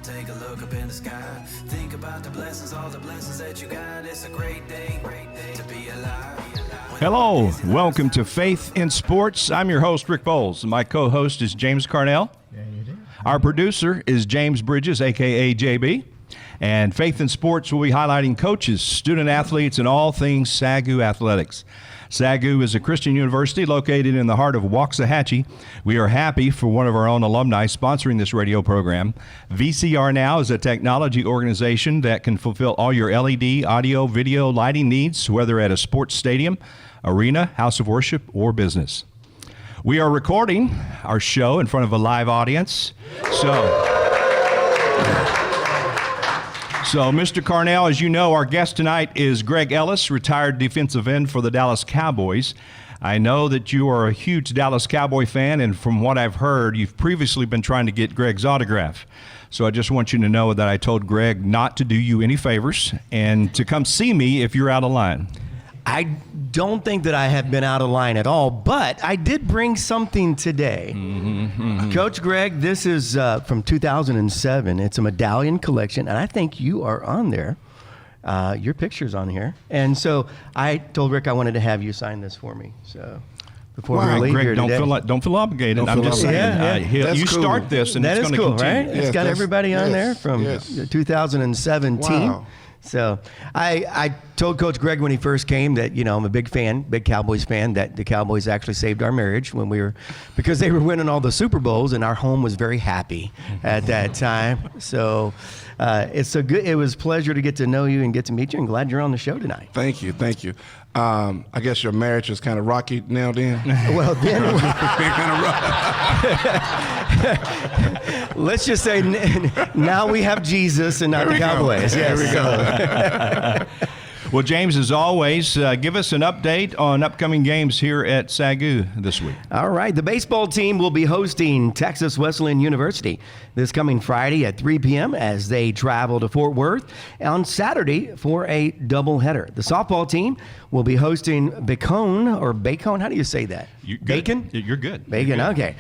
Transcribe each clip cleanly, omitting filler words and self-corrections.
take a look up in the sky. Think about the blessings, all the blessings that you got. It's a great day to be alive. Hello, welcome to Faith in Sports. I'm your host, Rick Bowles. My co-host is James Carnell. Our producer is James Bridges, a.k.a. JB. And Faith in Sports will be highlighting coaches, student athletes, and all things SAGU Athletics. SAGU is a Christian university located in the heart of Waxahachie. We are happy for one of our own alumni sponsoring this radio program. VCR Now is a technology organization that can fulfill all your LED, audio, video, lighting needs, whether at a sports stadium, arena, house of worship, or business. We are recording our show in front of a live audience. So, Mr. Carnell, as you know, our guest tonight is Greg Ellis, retired defensive end for the Dallas Cowboys. I know that you are a huge Dallas Cowboy fan, and from what I've heard, you've previously been trying to get Greg's autograph. So I just want you to know that I told Greg not to do you any favors and to come see me if you're out of line. I don't think that I have been out of line at all, but I did bring something today. Coach Greg, this is from 2007. It's a medallion collection, and I think you are on there. Your picture's on here. And so I told Rick I wanted to have you sign this for me. So before we leave Greg, here don't today. don't feel obligated. I'm just saying. You cool. start this, and that it's is going to cool, continue. right? It's got everybody on there from 2017. Wow. So I told Coach Greg when he first came that, you know, I'm a big Cowboys fan, that the Cowboys actually saved our marriage because they were winning all the Super Bowls, and our home was very happy at that time. So it was a pleasure to get to know you and get to meet you, and glad you're on the show tonight. Thank you. I guess your marriage is kind of rocky now then? Well, then let's just say now we have Jesus and not the Cowboys. There we go. Well, James, as always, give us an update on upcoming games here at SAGU this week. All right. The baseball team will be hosting Texas Wesleyan University this coming Friday at 3 p.m. as they travel to Fort Worth on Saturday for a doubleheader. The softball team will be hosting Bacone. How do you say that? Bacon? You're good. Bacon, okay.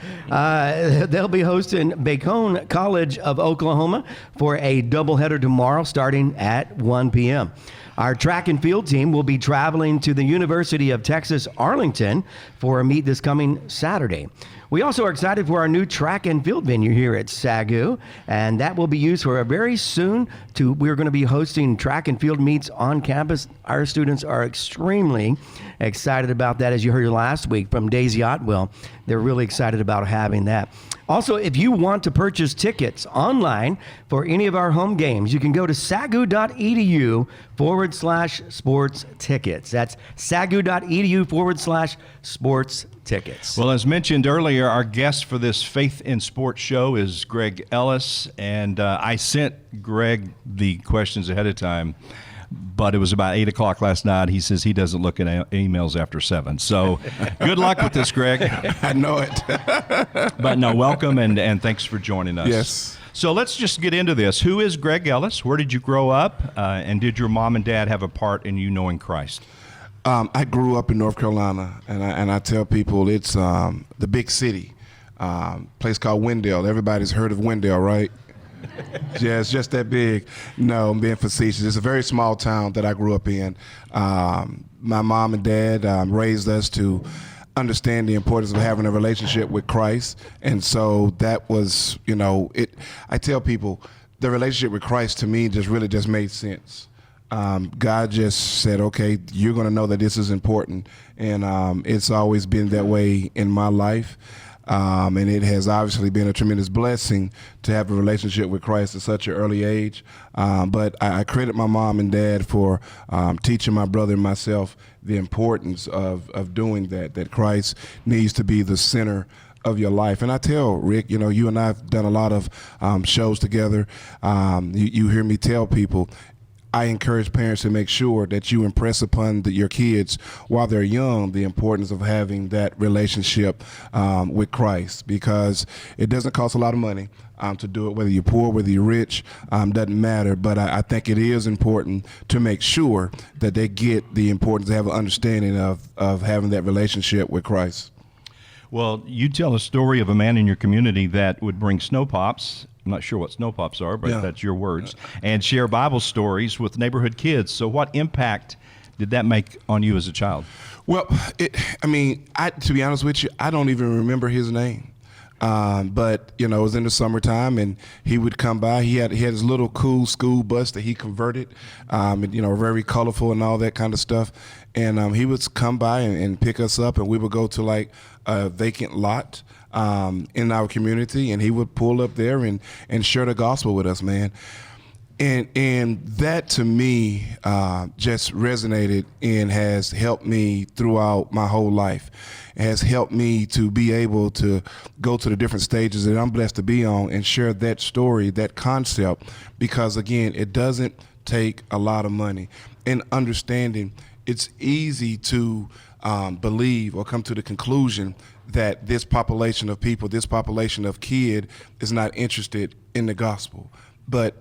They'll be hosting Bacone College of Oklahoma for a doubleheader tomorrow starting at 1 p.m. Our track and field team will be traveling to the University of Texas Arlington for a meet this coming Saturday. We also are excited for our new track and field venue here at SAGU, and that will be used for very soon. We're going to be hosting track and field meets on campus. Our students are extremely excited about that, as you heard last week from Daisy Otwell. They're really excited about having that. Also, if you want to purchase tickets online for any of our home games, you can go to sagu.edu/sports tickets. That's sagu.edu/sports tickets. Well, as mentioned earlier, our guest for this Faith in Sports show is Greg Ellis, and I sent Greg the questions ahead of time, but it was about 8 o'clock last night. He says he doesn't look at emails after 7. So good luck with this, Greg. I know it. But no, welcome, and thanks for joining us. Yes. So let's just get into this. Who is Greg Ellis? Where did you grow up? And did your mom and dad have a part in you knowing Christ? I grew up in North Carolina, and I tell people it's the big city, place called Wendell. Everybody's heard of Wendell, right? Yeah, it's just that big. No, I'm being facetious. It's a very small town that I grew up in. My mom and dad raised us to understand the importance of having a relationship with Christ. And so that was, I tell people the relationship with Christ to me just made sense. God just said, okay, you're going to know that this is important. And it's always been that way in my life. And it has obviously been a tremendous blessing to have a relationship with Christ at such an early age. But I credit my mom and dad for teaching my brother and myself the importance of doing that Christ needs to be the center of your life. And I tell Rick, you and I have done a lot of shows together. You hear me tell people, I encourage parents to make sure that you impress upon your kids while they're young the importance of having that relationship with Christ, because it doesn't cost a lot of money to do it, whether you're poor, whether you're rich, doesn't matter. But I think it is important to make sure that they get the importance to have an understanding of having that relationship with Christ. Well, you tell a story of a man in your community that would bring snow pops I'm not sure what snow pops are, but Yeah. that's your words, and share Bible stories with neighborhood kids. So what impact did that make on you as a child? Well, to be honest with you, I don't even remember his name. But it was in the summertime, and he would come by. He had his little cool school bus that he converted, very colorful and all that kind of stuff. And he would come by and pick us up, and we would go to like a vacant lot in our community, and he would pull up there and share the gospel with us, man. And that to me just resonated and has helped me throughout my whole life. It has helped me to be able to go to the different stages that I'm blessed to be on and share that story, that concept, because again, it doesn't take a lot of money. And understanding, it's easy to believe or come to the conclusion that this population of people, this population of kid is not interested in the gospel. But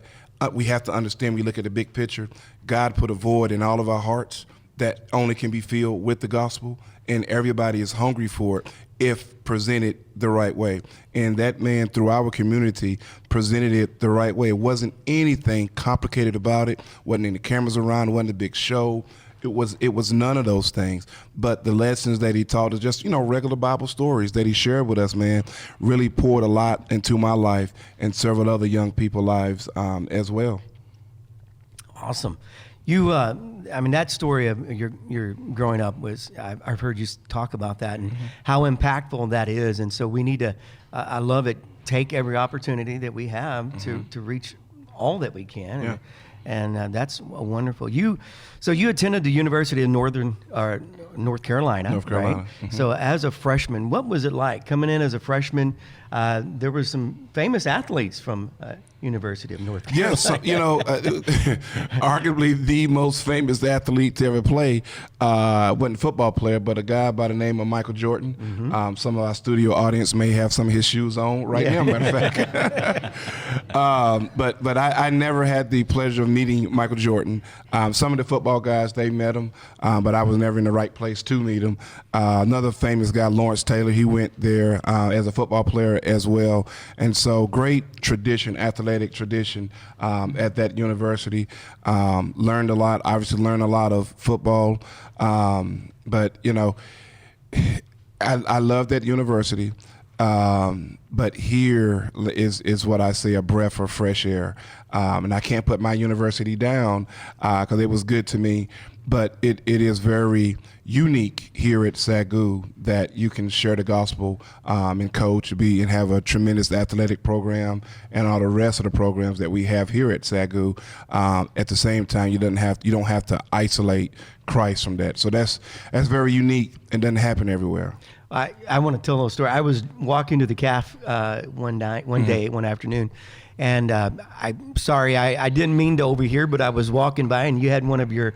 we have to understand, we look at the big picture, God put a void in all of our hearts that only can be filled with the gospel, and everybody is hungry for it if presented the right way. And that man, through our community, presented it the right way. It wasn't anything complicated about it, wasn't any cameras around, it wasn't a big show. It was none of those things. But the lessons that he taught us, just, regular Bible stories that he shared with us, man, really poured a lot into my life and several other young people's lives as well. Awesome. You, that story of your growing up was, I've heard you talk about that and how impactful that is. And so we need to, I love it, take every opportunity that we have to reach all that we can. Yeah. And that's wonderful. So you attended the University of North Carolina, right? So as a freshman, what was it like coming in as a freshman? There were some famous athletes from University of North Carolina. Yes, arguably the most famous athlete to ever play, wasn't a football player, but a guy by the name of Michael Jordan. Some of our studio audience may have some of his shoes on right now, matter of fact. But I never had the pleasure of meeting Michael Jordan. Some of the football guys, they met him, but I was never in the right place to meet him. Another famous guy, Lawrence Taylor, he went there as a football player as well. And so great tradition, athletic tradition at that university. Learned a lot, obviously learned a lot of football. But, I love that university. But here is what I say, a breath of fresh air. And I can't put my university down because it was good to me. But it is very unique here at SAGU that you can share the gospel and coach, and have a tremendous athletic program and all the rest of the programs that we have here at SAGU. At the same time, you don't have to isolate Christ from that. So that's very unique and doesn't happen everywhere. I want to tell a little story. I was walking to the CAF one afternoon, and I'm sorry, I didn't mean to overhear, but I was walking by, and you had one of your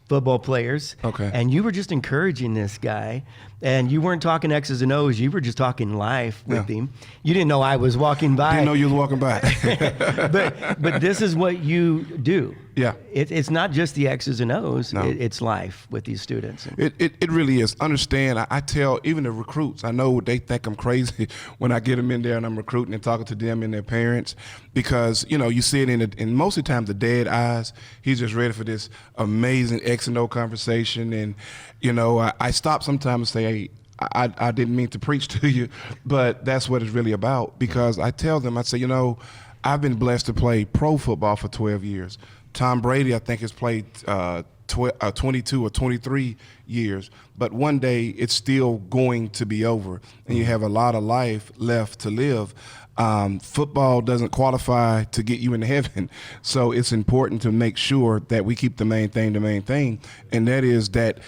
football players, and you were just encouraging this guy, and you weren't talking X's and O's, you were just talking life with him. You didn't know I was walking by. Didn't know you was walking by. but this is what you do. Yeah. It's not just the X's and O's, No. it's life with these students. It really is. Understand, I tell even the recruits, I know they think I'm crazy when I get them in there and I'm recruiting and talking to them and their parents, because, you see it in most of the time the dead eyes. He's just ready for this amazing X and O conversation. And, I stop sometimes and say, hey, I didn't mean to preach to you, but that's what it's really about. Because I tell them, I say, I've been blessed to play pro football for 12 years. Tom Brady, I think, has played 22 or 23 years, but one day it's still going to be over, and you have a lot of life left to live. Football doesn't qualify to get you into heaven, so it's important to make sure that we keep the main thing, and that is that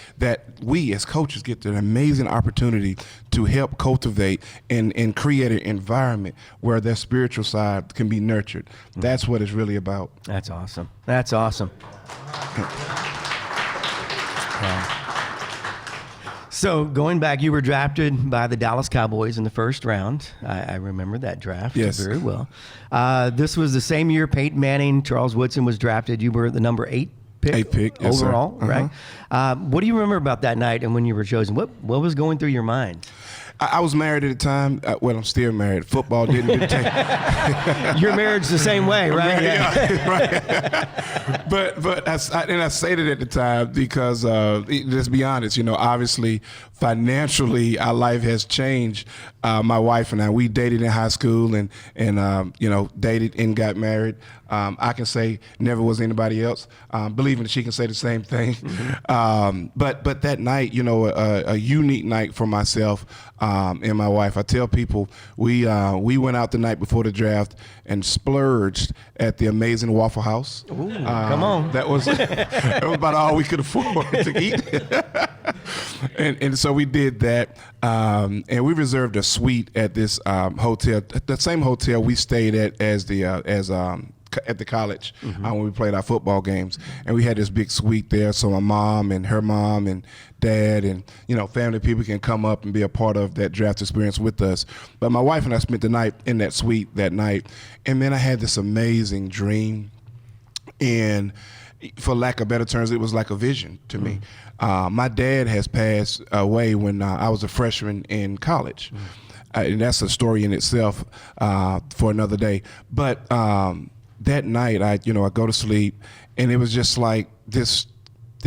we as coaches get the amazing opportunity to help cultivate and create an environment where their spiritual side can be nurtured. That's what it's really about. That's awesome. That's awesome. So going back, you were drafted by the Dallas Cowboys in the first round. I remember that draft very well. This was the same year Peyton Manning, Charles Woodson was drafted. You were the number 8 pick yes, overall, sir. right? What do you remember about that night and when you were chosen? What was going through your mind? I was married at the time. Well, I'm still married. Football didn't take. Your marriage the same way, right? Yeah, right. But I said it at the time because let's be honest. Obviously, financially, our life has changed. My wife and I, we dated in high school and dated and got married. I can say never was anybody else. Believing that she can say the same thing. But that night, a unique night for myself and my wife. I tell people we went out the night before the draft and splurged at the amazing Waffle House. Ooh, come on. That was about all we could afford to eat. And so we did that, and we reserved a suite at this hotel, the same hotel we stayed at at the college when we played our football games. And we had this big suite there, so my mom and her mom and dad and family people can come up and be a part of that draft experience with us. But my wife and I spent the night in that suite that night, and then I had this amazing dream, and for lack of better terms, it was like a vision to me. My dad has passed away when I was a freshman in college. And that's a story in itself for another day. But that night, I go to sleep, and it was just like this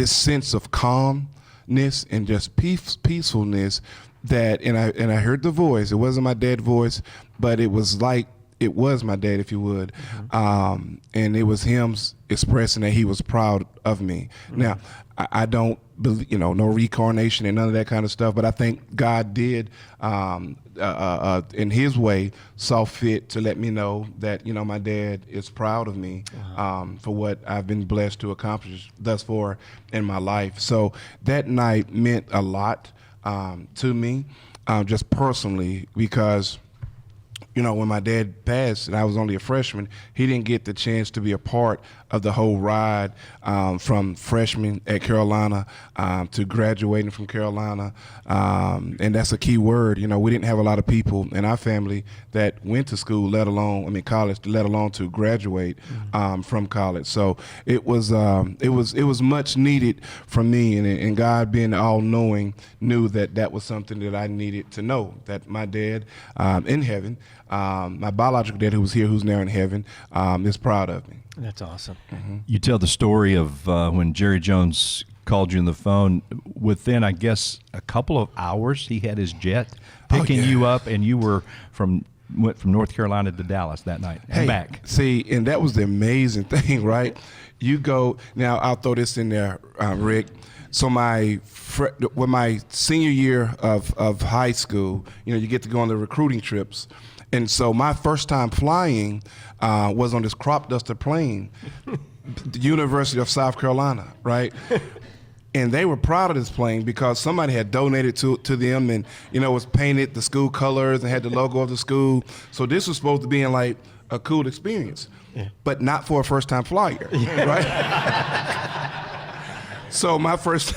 sense of calmness and just peacefulness that, and I heard the voice. It wasn't my dad's voice, but it was like it was my dad, if you would. And it was him expressing that he was proud of me. Now, I don't believe, no reincarnation and none of that kind of stuff, but I think God did, in his way, saw fit to let me know that, my dad is proud of me for what I've been blessed to accomplish thus far in my life. So that night meant a lot to me, just personally, because when my dad passed and I was only a freshman, he didn't get the chance to be a part of the whole ride from freshman at Carolina to graduating from Carolina. And that's a key word. We didn't have a lot of people in our family that went to school, college, let alone to graduate from college. So it was much needed for me, and God, being all-knowing, knew that was something that I needed to know, that my dad in heaven, my biological dad, who was here, who's now in heaven, is proud of me. That's awesome. You tell the story of when Jerry Jones called you on the phone. Within, I guess, a couple of hours, he had his jet picking you up, and you went from North Carolina to Dallas that night and back. See, and that was the amazing thing, right? You go, now I'll throw this in there, Rick. So my senior year of high school, you get to go on the recruiting trips. And so my first time flying was on this crop duster plane, the University of South Carolina, right? And they were proud of this plane because somebody had donated to them, and it was painted the school colors and had the logo of the school. So this was supposed to be like a cool experience, but not for a first-time flyer, right? So my first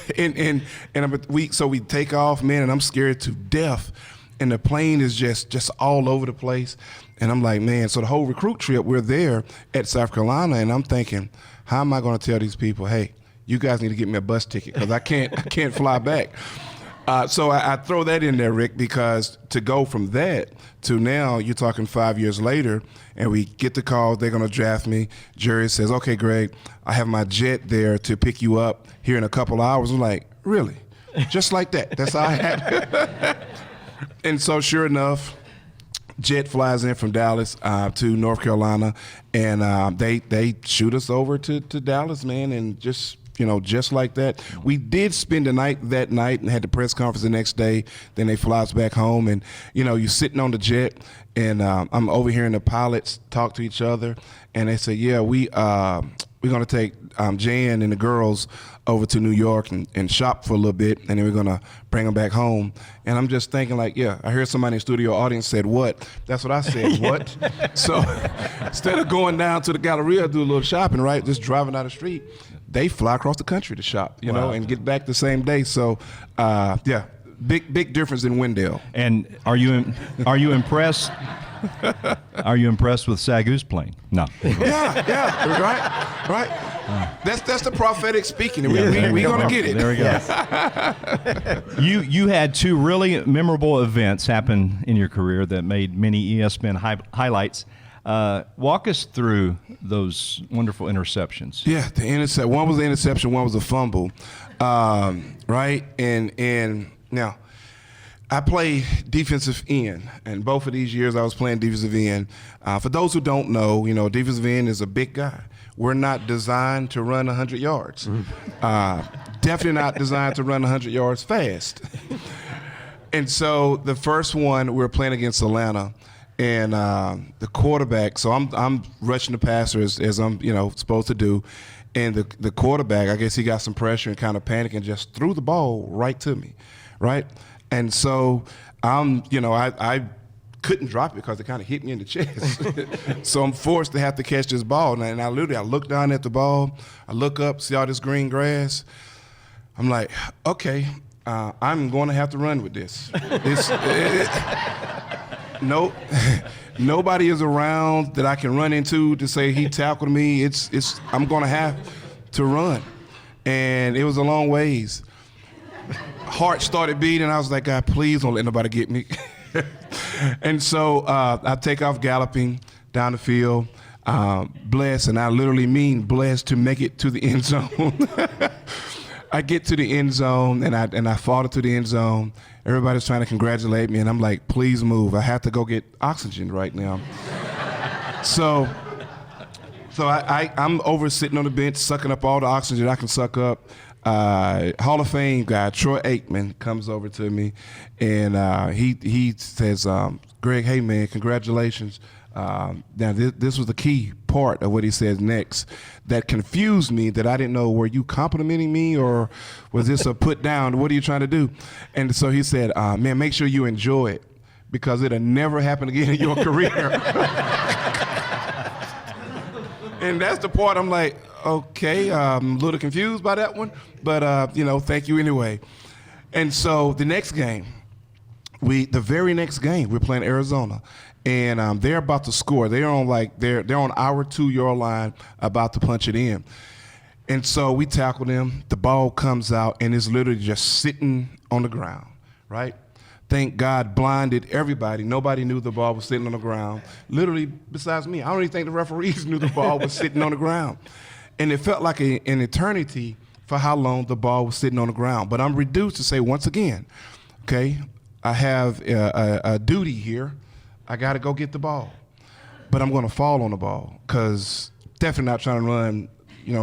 so we take off, man, and I'm scared to death. And the plane is just all over the place. And I'm like, man, so the whole recruit trip, we're there at South Carolina, and I'm thinking, how am I going to tell these people, hey, you guys need to get me a bus ticket because I can't fly back. So I throw that in there, Rick, because to go from that to now, you're talking 5 years later, and we get the call, they're going to draft me. Jerry says, okay, Greg, I have my jet there to pick you up here in a couple hours. I'm like, really? Just like that? That's how I had And so sure enough, jet flies in from Dallas to North Carolina, and they shoot us over to Dallas, man, and just like that. We did spend the night that night and had the press conference the next day. Then they fly us back home, and you're sitting on the jet, and I'm overhearing the pilots talk to each other, and they say, yeah, we're going to take Jan and the girls over to New York and shop for a little bit, and then we're going to bring them back home. And I'm just thinking like, yeah, I heard somebody in the studio audience said, what? That's what I said, what? So instead of going down to the Galleria, do a little shopping, right, just driving down the street, they fly across the country to shop, and get back the same day. So, big difference in Wendell. And are you impressed? Are you impressed with SAGU's plane? No. Yeah, right. That's the prophetic speaking. We're going to get it. There we go. You had two really memorable events happen in your career that made many ESPN highlights. Walk us through those wonderful interceptions. Yeah, the intercept. One was the interception, one was a fumble, right? And now I play defensive end, and both of these years I was playing defensive end. For those who don't know, defensive end is a big guy. We're not designed to run 100 yards. Definitely not designed to run 100 yards fast. And so the first one, we were playing against Atlanta, and the quarterback, so I'm rushing the passer as I'm supposed to do, and the quarterback, I guess he got some pressure and kind of panicked and just threw the ball right to me, right? And so I couldn't drop it because it kind of hit me in the chest. So I'm forced to have to catch this ball. And I look down at the ball, I look up, see all this green grass. I'm like, okay, I'm going to have to run with this. Nobody is around that I can run into to say he tackled me. I'm going to have to run. And it was a long ways. Heart started beating. I was like, God, please don't let nobody get me. And so I take off galloping down the field, blessed, and I literally mean blessed to make it to the end zone. I get to the end zone, and I fall into the end zone. Everybody's trying to congratulate me, and I'm like, please move. I have to go get oxygen right now. So I'm over sitting on the bench, sucking up all the oxygen I can suck up. Hall of Fame guy, Troy Aikman, comes over to me, and he says, Greg, hey, man, congratulations. Now, this was the key part of what he says next that confused me, that I didn't know, were you complimenting me or was this a put down? What are you trying to do? And so he said, man, make sure you enjoy it because it'll never happen again in your career. And that's the part I'm like, okay, I'm a little confused by that one, but thank you anyway. And so the next game, the very next game, we're playing Arizona, and they're about to score. They're on our 2-yard line, about to punch it in. And so we tackle them. The ball comes out, and it's literally just sitting on the ground, right? Thank God blinded everybody. Nobody knew the ball was sitting on the ground, literally besides me. I don't even think the referees knew the ball was sitting on the ground. And it felt like an eternity for how long the ball was sitting on the ground. But I'm reduced to say once again, okay, I have a duty here. I got to go get the ball. But I'm going to fall on the ball because definitely not trying to run,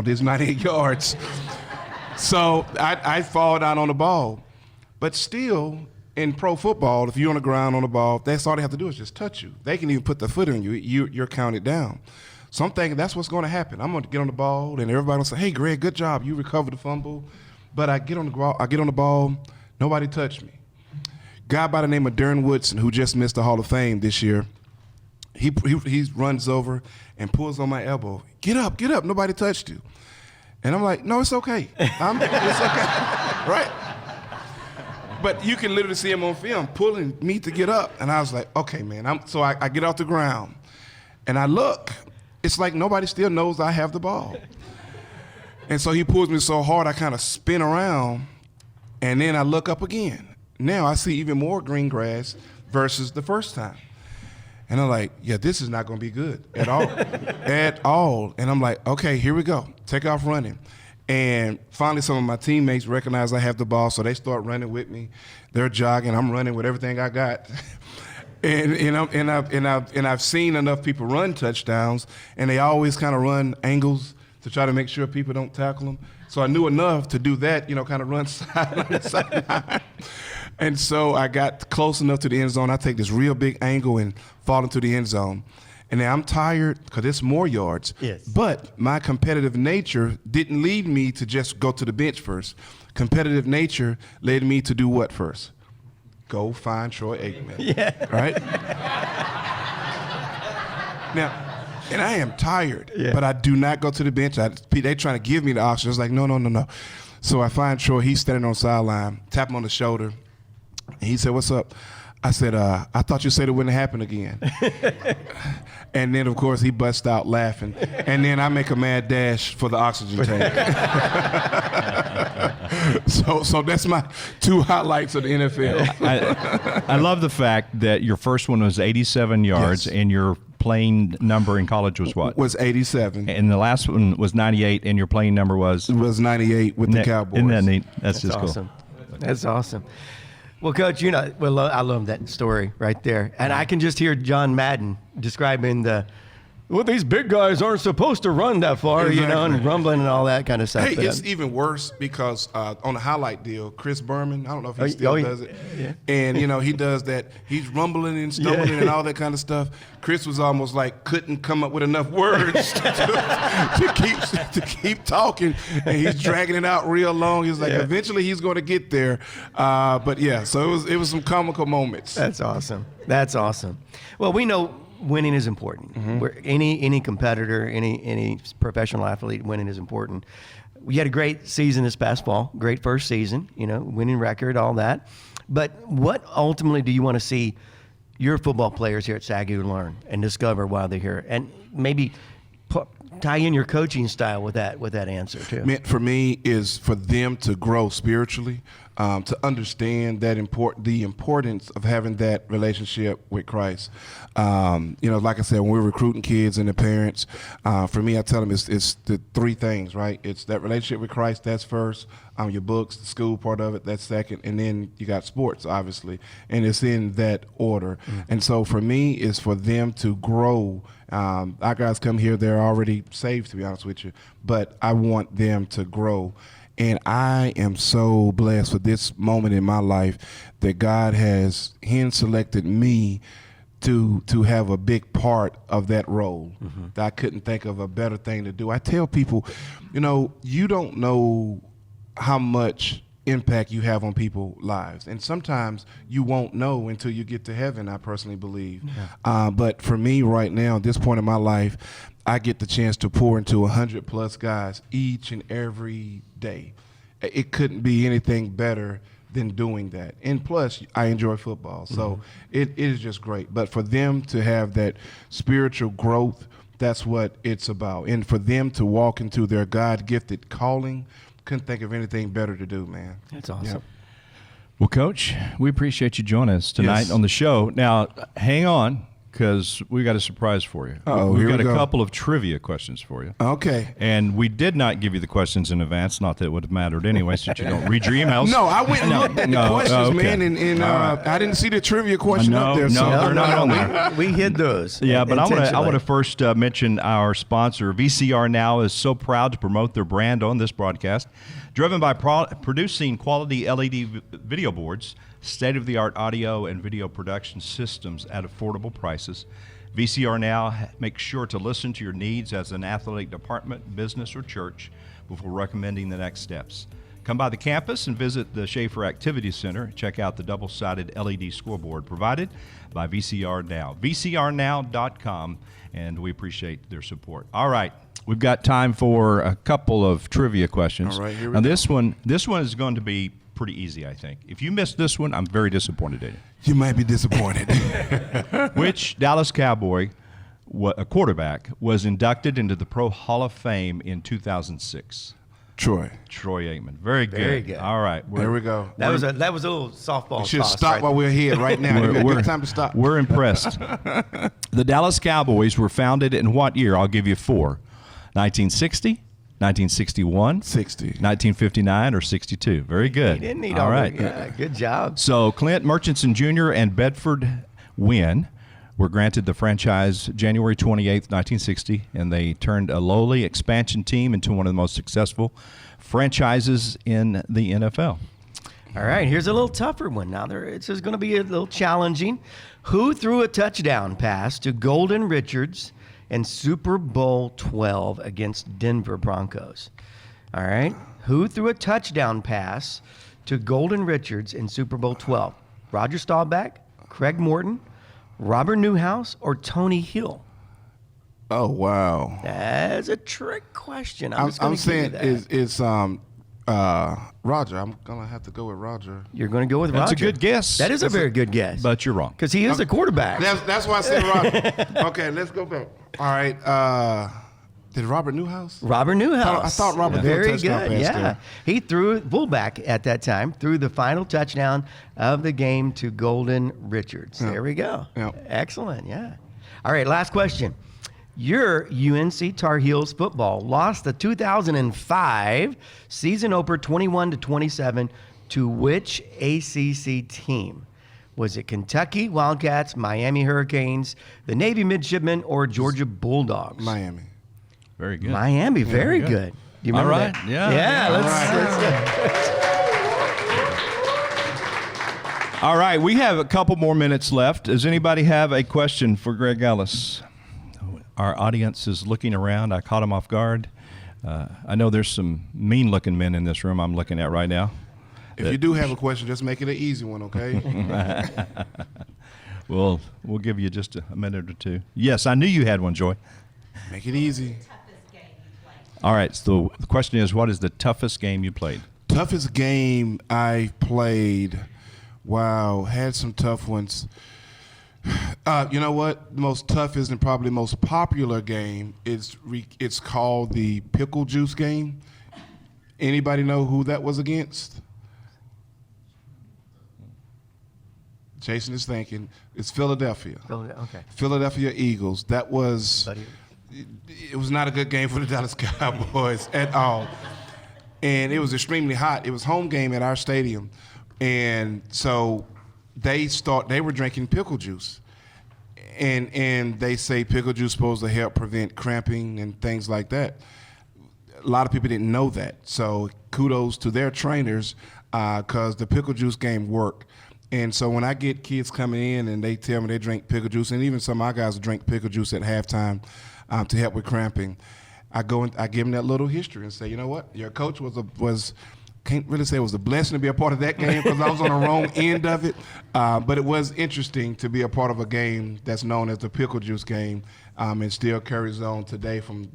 this 98 yards. So I fall down on the ball. But still, in pro football, if you're on the ground on the ball, that's all they have to do is just touch you. They can even put their foot on you. You're counted down. So I'm thinking that's what's going to happen. I'm going to get on the ball, and everybody will say, hey, Greg, good job. You recovered the fumble. But I get on the ball. Nobody touched me. Guy by the name of Darren Woodson, who just missed the Hall of Fame this year, he runs over and pulls on my elbow. Get up. Nobody touched you. And I'm like, no, it's okay. It's okay, right? But you can literally see him on film pulling me to get up. And I was like, okay, man. So I get off the ground, and I look. It's like nobody still knows I have the ball. And so he pulls me so hard, I kind of spin around, and then I look up again. Now I see even more green grass versus the first time. And I'm like, yeah, this is not going to be good at all, at all. And I'm like, okay, here we go. Take off running. And finally some of my teammates recognize I have the ball, so they start running with me. They're jogging. I'm running with everything I got. And I've seen enough people run touchdowns, and they always kind of run angles to try to make sure people don't tackle them. So I knew enough to do that, kind of run sideline. And so I got close enough to the end zone. I take this real big angle and fall into the end zone. And then I'm tired because it's more yards. Yes. But my competitive nature didn't lead me to just go to the bench first. Competitive nature led me to do what first? Go find Troy Aikman. Yeah. Right? Now, and I am tired, but I do not go to the bench. They trying to give me the oxygen. I was like, no. So I find Troy. He's standing on the sideline, tap him on the shoulder. And he said, what's up? I said, I thought you said it wouldn't happen again. And then, of course, he busts out laughing. And then I make a mad dash for the oxygen tank. So that's my 2 highlights of the NFL. I love the fact that your first one was 87 yards, Yes. and your playing number in college was what? Was 87. And the last one was 98, and your playing number was? It was 98 with the Cowboys. Isn't that neat? That's just awesome. cool. That's awesome. Well, Coach, I love that story right there. And I can just hear John Madden describing these big guys aren't supposed to run that far, Exactly. and rumbling and all that kind of stuff. Hey, But, it's even worse because on the highlight deal, Chris Berman, I don't know if he still yeah. does it. Yeah. And, he does that. He's rumbling and stumbling and all that kind of stuff. Chris was almost like couldn't come up with enough words to keep talking. And he's dragging it out real long. He's like, eventually he's going to get there. But, yeah, so it was some comical moments. That's awesome. That's awesome. Well, we know winning is important. Where any competitor, any professional athlete, winning is important. We had a great season this past fall, great first season, winning record, all that. But what ultimately do you want to see your football players here at SAGU learn and discover while they're here? And maybe tie in your coaching style with that answer too. For me is for them to grow spiritually, to understand that the importance of having that relationship with Christ. Like I said, when we're recruiting kids and the parents, for me, I tell them it's the 3 things, right? It's that relationship with Christ, that's first. Your books, the school part of it, that's second. And then you got sports, obviously. And it's in that order. And so for me, it's for them to grow. Our guys come here, they're already saved, to be honest with you. But I want them to grow. And I am so blessed with this moment in my life that God has hand-selected me to have a big part of that role. I couldn't think of a better thing to do. I tell people, you don't know how much impact you have on people's lives. And sometimes you won't know until you get to heaven, I personally believe. But for me right now, at this point in my life, I get the chance to pour into 100+ guys each and every day. It couldn't be anything better than doing that. And plus, I enjoy football. So it is just great. But for them to have that spiritual growth, that's what it's about. And for them to walk into their God-gifted calling, couldn't think of anything better to do, man. That's awesome. Yep. Well, Coach, we appreciate you joining us tonight Yes. on the show. Now, hang on, because we got a surprise for you. Uh-oh, We've here got we a go. couple of trivia questions for you. Okay. And we did not give you the questions in advance. Not that it would have mattered anyway, since you don't read your emails. No, I went and looked at the questions, okay. man, and I didn't see the trivia question up there. No, So they're not on there. We hid those. Yeah, but I want intentionally. to first mention our sponsor. VCR Now is so proud to promote their brand on this broadcast. Driven by producing quality LED video boards, state-of-the-art audio and video production systems at affordable prices, VCR Now makes sure to listen to your needs as an athletic department, business, or church before recommending the next steps. Come by the campus and visit the Schaefer Activity Center. Check out the double-sided LED scoreboard provided by VCR Now. VCRNow.com, and we appreciate their support. All right, we've got time for a couple of trivia questions. All right, here we now, go. this one is going to be pretty easy, I think. If you missed this one, I'm very disappointed in you. you might be disappointed. Which Dallas Cowboy, a quarterback, was inducted into the Pro Hall of Fame in 2006? Troy. Troy Aikman. Very good. Very good. All right. There we go. That was a little softball. You should toss stop right while we're here right now. You got good time to stop. We're impressed. The Dallas Cowboys were founded in what year? I'll give you 4. 1960, 1961, 60. 1959, or 62. Very good. You didn't need all all right. Yeah, good job. So Clint Murchison Jr. and Bedford Wynn were granted the franchise January 28th, 1960, and they turned a lowly expansion team into one of the most successful franchises in the NFL. All right, here's a little tougher one. Now, this is going to be a little challenging. Who threw a touchdown pass to Golden Richards in Super Bowl 12 against Denver Broncos? All right, who threw a touchdown pass to Golden Richards in Super Bowl 12? Roger Staubach, Craig Morton, Robert Newhouse, or Tony Hill? Oh, wow. That's a trick question. I'm just I'm going to give you saying that. it's Roger. I'm gonna have to go with Roger. You're going to go with That's Roger. a good guess. That is a very good guess. But you're wrong. Because he is the quarterback. That's why I said Roger. Okay, let's go back. All right. Did Robert Newhouse? Robert Newhouse. I thought Robert threw a Very touchdown good. pass Yeah. there. He threw fullback at that time, threw the final touchdown of the game to Golden Richards. Yeah. There we go. Yeah. Excellent. Yeah. All right, last question. Your UNC Tar Heels football lost the 2005 season opener 21-27 to which ACC team? Was it Kentucky Wildcats, Miami Hurricanes, the Navy Midshipmen, or Georgia Bulldogs? Miami. Very good. Miami, very good. You remember All right. that? Yeah. Yeah. Let's All right, we have a couple more minutes left. Does anybody have a question for Greg Ellis? Our audience is looking around. I caught him off guard. I know there's some mean-looking men in this room I'm looking at right now. If you do have a question, just make it an easy one, okay? We'll give you just a minute or two. Yes, I knew you had one, Joy. Make it easy. All right, so the question is, what is the toughest game you played? Toughest game I played. Wow, had some tough ones. You know what? The most toughest and probably most popular game is it's called the pickle juice game. Anybody know who that was against? Jason is thinking. It's Philadelphia. Okay. Philadelphia Eagles. That was. It was not a good game for the Dallas Cowboys at all. And it was extremely hot. It was home game at our stadium. And so they were drinking pickle juice. And they say pickle juice is supposed to help prevent cramping and things like that. A lot of people didn't know that. So kudos to their trainers because the pickle juice game worked. And so when I get kids coming in and they tell me they drink pickle juice, and even some of my guys drink pickle juice at halftime to help with cramping, I go and I give them that little history and say, you know what, your coach was can't really say it was a blessing to be a part of that game because I was on the wrong end of it, but it was interesting to be a part of a game that's known as the pickle juice game, and still carries on today from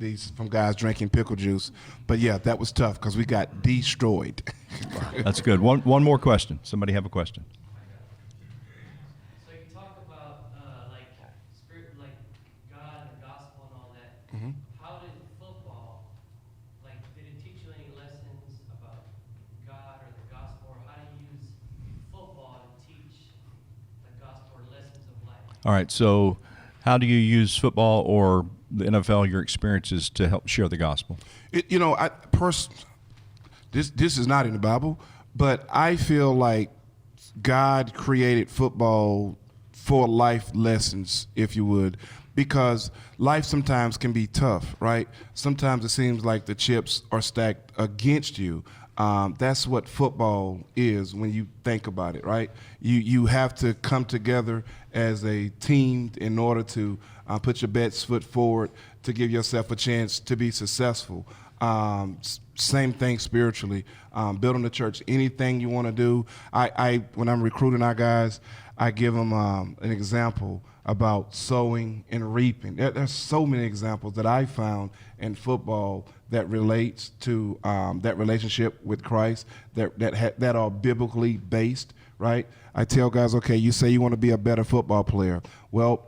guys drinking pickle juice. But yeah, that was tough because we got destroyed. That's good. One more question. Somebody have a question? So you talk about like spirit, like God and gospel and all that. How did football, like, did it teach you any lessons about God or the gospel, or how do you use football to teach the gospel or lessons of life? All right, so how do you use football or the NFL, your experiences, to help share the gospel? This is not in the Bible, but I feel like God created football for life lessons, if you would, because life sometimes can be tough, right? Sometimes it seems like the chips are stacked against you. That's what football is when you think about it, right? You have to come together as a team in order to put your best foot forward to give yourself a chance to be successful. Same thing spiritually. Building the church, anything you want to do. When I'm recruiting our guys, I give them an example about sowing and reaping. There's so many examples that I found in football that relates to that relationship with Christ that are biblically based, right? I tell guys, okay, you say you want to be a better football player. Well,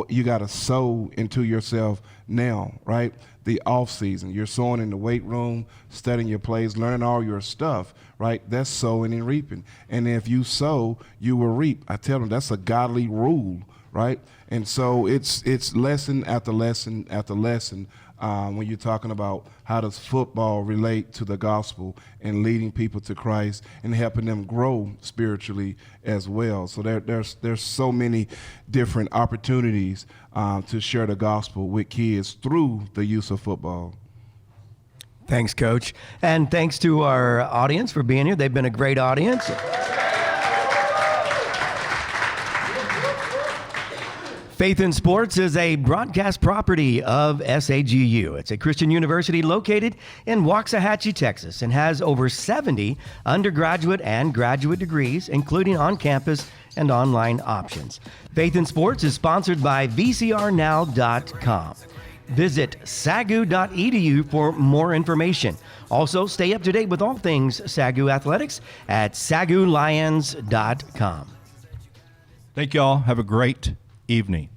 you got to sow into yourself now, right? The off season, you're sowing in the weight room, studying your plays, learning all your stuff, right? That's sowing and reaping. And if you sow, you will reap. I tell them that's a godly rule, right? And so it's lesson after lesson after lesson when you're talking about how does football relate to the gospel and leading people to Christ and helping them grow spiritually as well. So there's so many different opportunities to share the gospel with kids through the use of football. Thanks, Coach. And thanks to our audience for being here. They've been a great audience. Faith in Sports is a broadcast property of SAGU. It's a Christian university located in Waxahachie, Texas, and has over 70 undergraduate and graduate degrees, including on-campus and online options. Faith in Sports is sponsored by VCRNow.com. Visit sagu.edu for more information, Also, stay up to date with all things SAGU Athletics at sagulions.com. Thank y'all. Have a great evening.